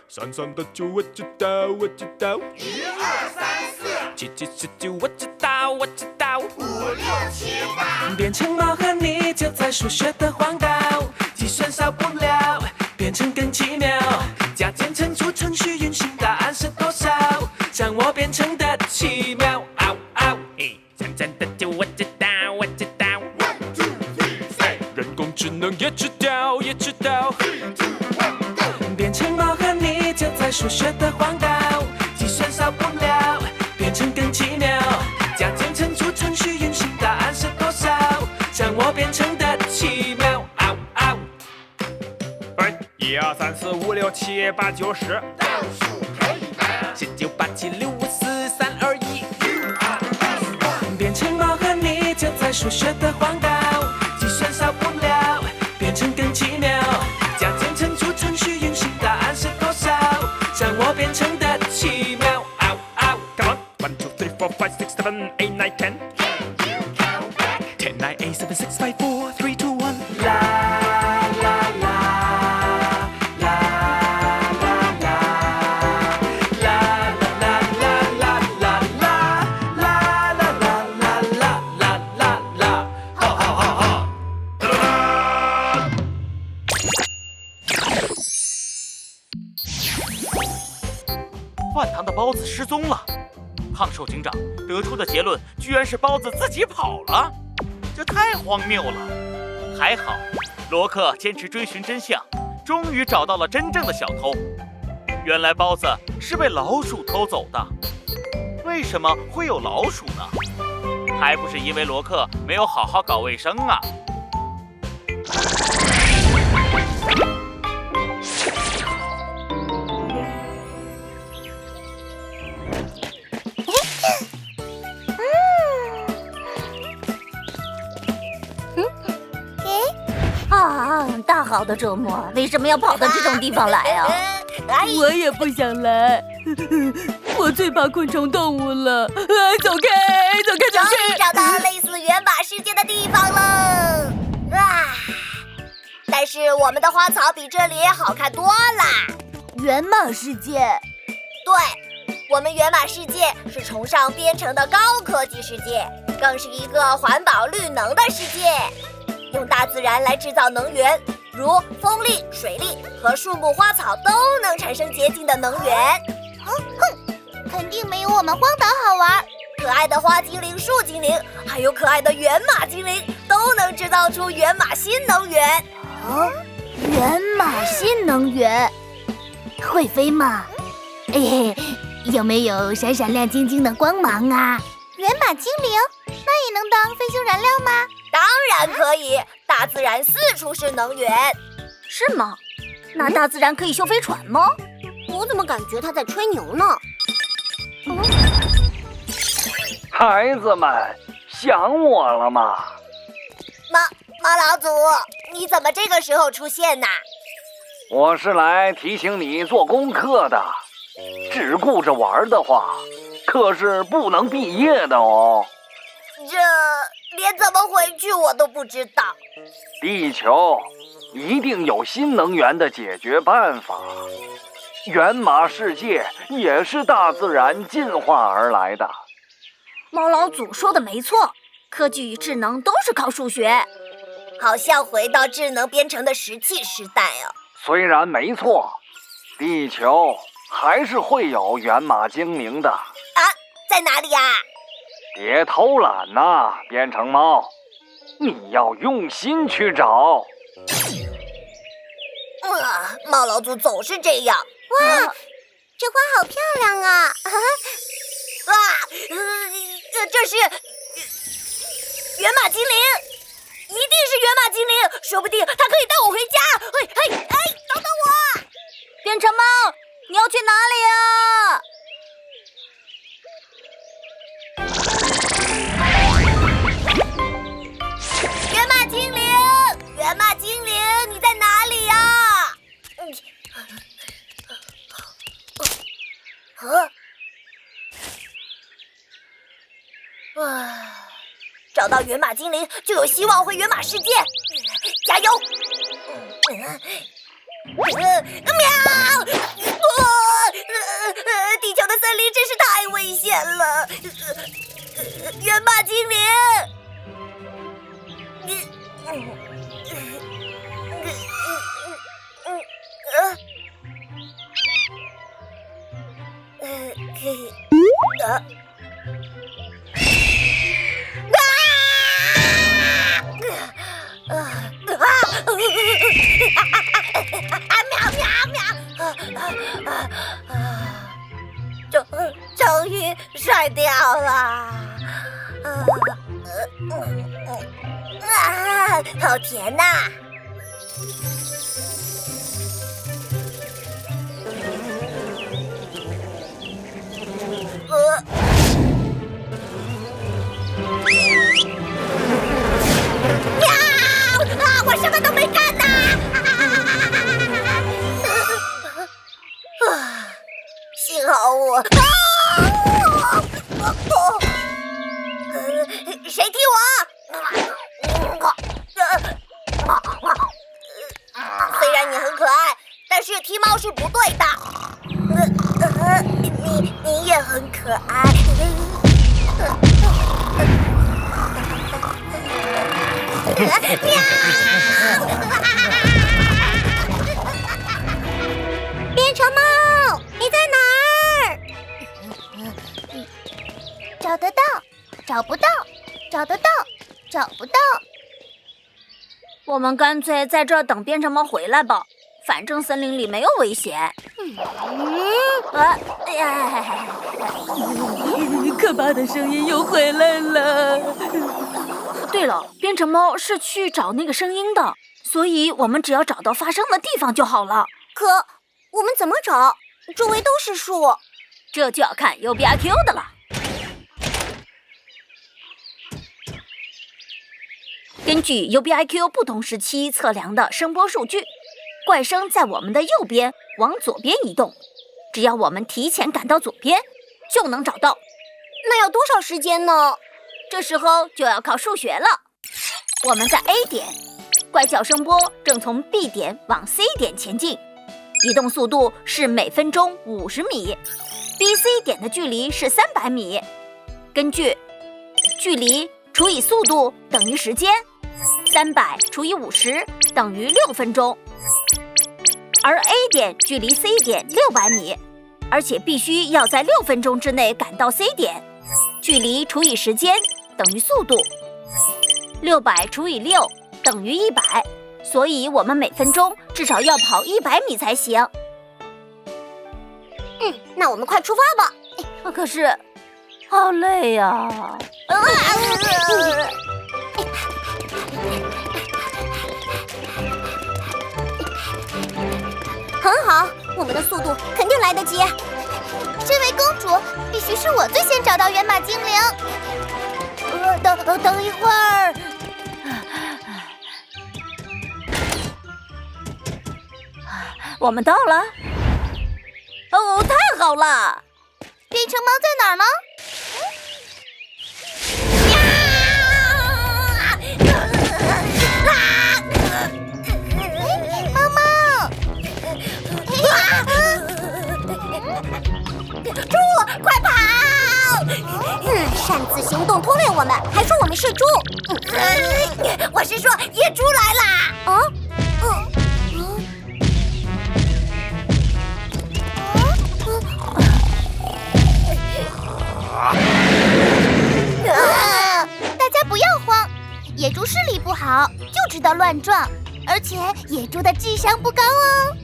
三三的九我知道，我知道。一二三四，七七四九我知道，我知道。五六七八，变成猫和你就在数学的荒岛，计算少不了，变成更奇妙。加减乘除程序运行，答案是多少？让我变成的奇妙。嗷嗷！三三的九我知道，我知道。one two three say，人工智能也知道，也知道。变成猫和你就在数学的荒岛，计算少不了，变成更奇妙。加减乘除程序运行，答案是多少？让我变成的奇妙。嗷嗷！一二三四五六七八九十，倒数可以吗？十九八七六五四三二一。变成猫和你就在数学的荒岛，计算少不了，变成更奇妙。加减乘除程序运行，答案是多少？让我变成的奇妙。嗷嗷！ Come on, 1 2 3 4 5 6 7 8 9 10. Can you count back？ 10 9 8 7 6 5 4 3 2 1. 啦啦啦啦啦啦啦啦啦啦啦啦啦！哈哈哈哈！哒哒哒！饭堂的包子失踪了，胖瘦警长得出的结论居然是包子自己跑了，这太荒谬了。还好，罗克坚持追寻真相，终于找到了真正的小偷。原来包子是被老鼠偷走的。为什么会有老鼠呢？还不是因为罗克没有好好搞卫生啊！大好的周末，为什么要跑到这种地方来啊？我也不想来，我最怕昆虫动物了。走开，走开，走终于开！找到类似原马世界的地方了。但是我们的花草比这里好看多了。原马世界，对，我们原马世界是崇尚编程的高科技世界，更是一个环保绿能的世界。用大自然来制造能源，如风力、水力和树木花草都能产生洁净的能源。肯定没有我们荒岛好玩。可爱的花精灵、树精灵，还有可爱的原马精灵，都能制造出原马新能源。原马新能源会飞吗？有没有闪闪亮晶晶的光芒啊？原马精灵，那也能当飞行燃料吗？当然可以，大自然四处是能源。是吗？那大自然可以修飞船吗？我怎么感觉它在吹牛呢？孩子们，想我了吗？猫老祖，你怎么这个时候出现呢？我是来提醒你做功课的，只顾着玩的话，可是不能毕业的哦。这连怎么回去我都不知道。地球一定有新能源的解决办法。原马世界也是大自然进化而来的。猫老祖说的没错，科技与智能都是靠数学。好像回到智能编程的石器时代啊。虽然没错，地球还是会有原马精灵的。在哪里呀？别偷懒呐，编程猫，你要用心去找。猫老祖总是这样。哇，这花好漂亮啊！这是原马精灵，一定是原马精灵，说不定它可以带我回家。等等我！编程猫，你要去哪里啊？原马精灵，原马精灵，你在哪里呀？找到原马精灵，就有希望回原马世界。加油！喵！见了，原马精灵。终于甩掉了，好甜呐！我什么都没干呐！幸好我，谁踢我？虽然你很可爱，但是踢猫是不对的。你也很可爱。变成猫，你在哪儿？找得到，找不到，找得到，找不到。我们干脆在这儿等变成猫回来吧，反正森林里没有危险。可怕的声音又回来了。对了，变成猫是去找那个声音的，所以我们只要找到发声的地方就好了。可我们怎么找？周围都是树。这就要看 UBIQ 的了。根据 UBIQ 不同时期测量的声波数据，怪声在我们的右边往左边移动，只要我们提前赶到左边，就能找到。那要多少时间呢？这时候就要靠数学了。我们在 A 点，怪叫声波正从 B 点往 C 点前进，移动速度是每分钟50米 ，BC 点的距离是300米。根据距离除以速度等于时间，300除以50等于6分钟。而 A 点距离 C 点600米，而且必须要在6分钟之内赶到 C 点。距离除以时间等于速度，600除以6等于100，所以我们每分钟至少要跑100米才行。那我们快出发吧。可是，好累呀！很好，我们的速度肯定来得及。这位公主，必须是我最先找到原马精灵。等一会儿。我们到了。哦，太好了！变成猫在哪儿呢？猫猫！猪，快跑！擅自行动拖累我们，还说我们是猪。我是说野猪来啦！大家不要慌，野猪视力不好，就知道乱撞，而且野猪的智商不高哦。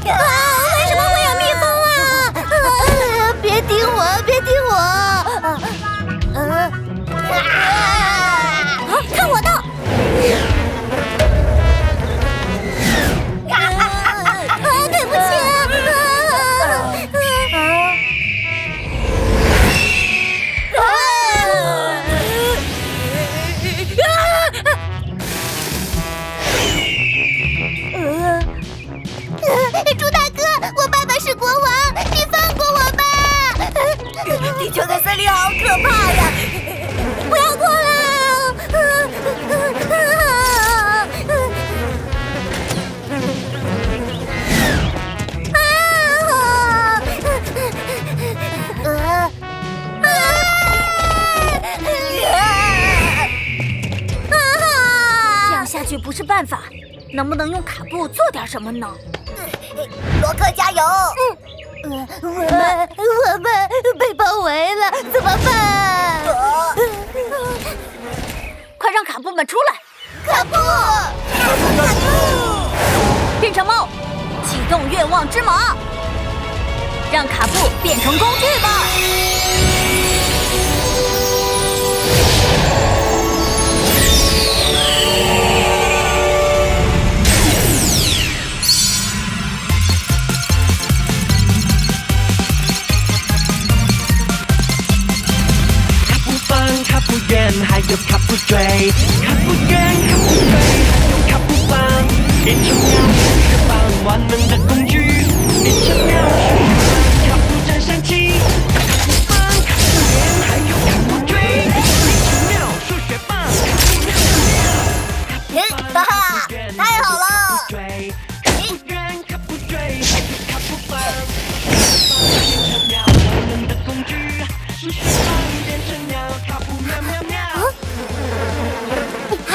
为什么会有蜜蜂啊？别叮我，别叮我！看我的！对不起。猪大哥，我爸爸是国王，你放过我吧！地球的森林好可怕呀！不要过来！不是办法，能不能用卡布做点什么呢？罗克加油！我们被包围了，怎么办？快让卡布们出来！卡布，变成猫，启动愿望之马，让卡布变成工具吧！卡布圆，还有卡布锥，卡布圆、卡布锥，还有卡布棒，变成鸟数学棒，万能的工具，变成鸟数学棒，卡布战神器，卡布棒、卡布圆，还有卡布锥，变成鸟数学棒，哈哈，太好了！卡布圆、卡布锥，还有卡布棒，变成鸟万能的工具，数学棒变成鸟，卡布喵喵喵。嗨！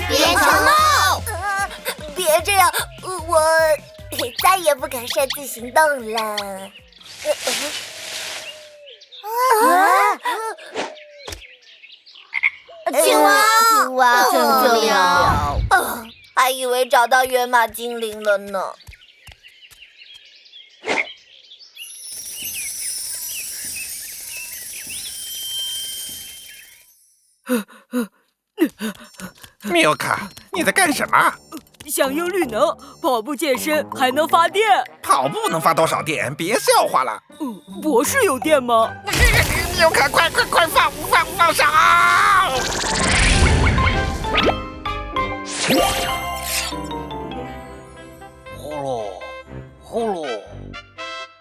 变成猫！别这样，我再也不敢擅自行动了。青蛙，救命！还以为找到源马精灵了呢。缪卡，你在干什么？响应绿能，跑步健身还能发电。跑步能发多少电？别笑话了。博士有电吗？缪卡，快放手！呼噜呼噜，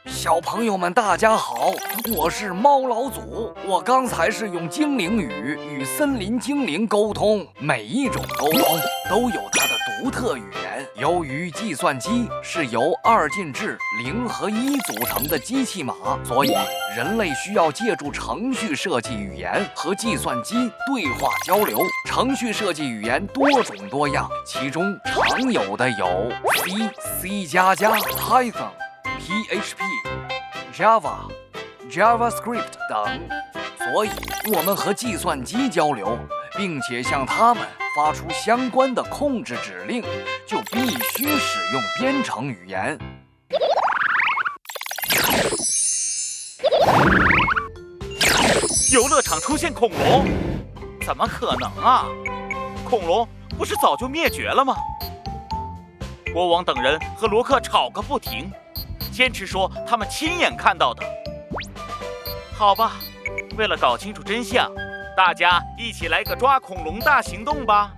小朋友们大家好，我是猫老祖。我刚才是用精灵语与森林精灵沟通，每一种沟通都有它的独特语言。由于计算机是由2进制0和1组成的机器码，所以人类需要借助程序设计语言和计算机对话交流。程序设计语言多种多样，其中常有的有 C、C++、Python、PHP、Java、JavaScript 等。所以，我们和计算机交流，并且向它们发出相关的控制指令，就必须使用编程语言。游乐场出现恐龙？怎么可能啊？恐龙不是早就灭绝了吗？国王等人和罗克吵个不停，坚持说他们亲眼看到的。好吧，为了搞清楚真相，大家一起来个抓恐龙大行动吧！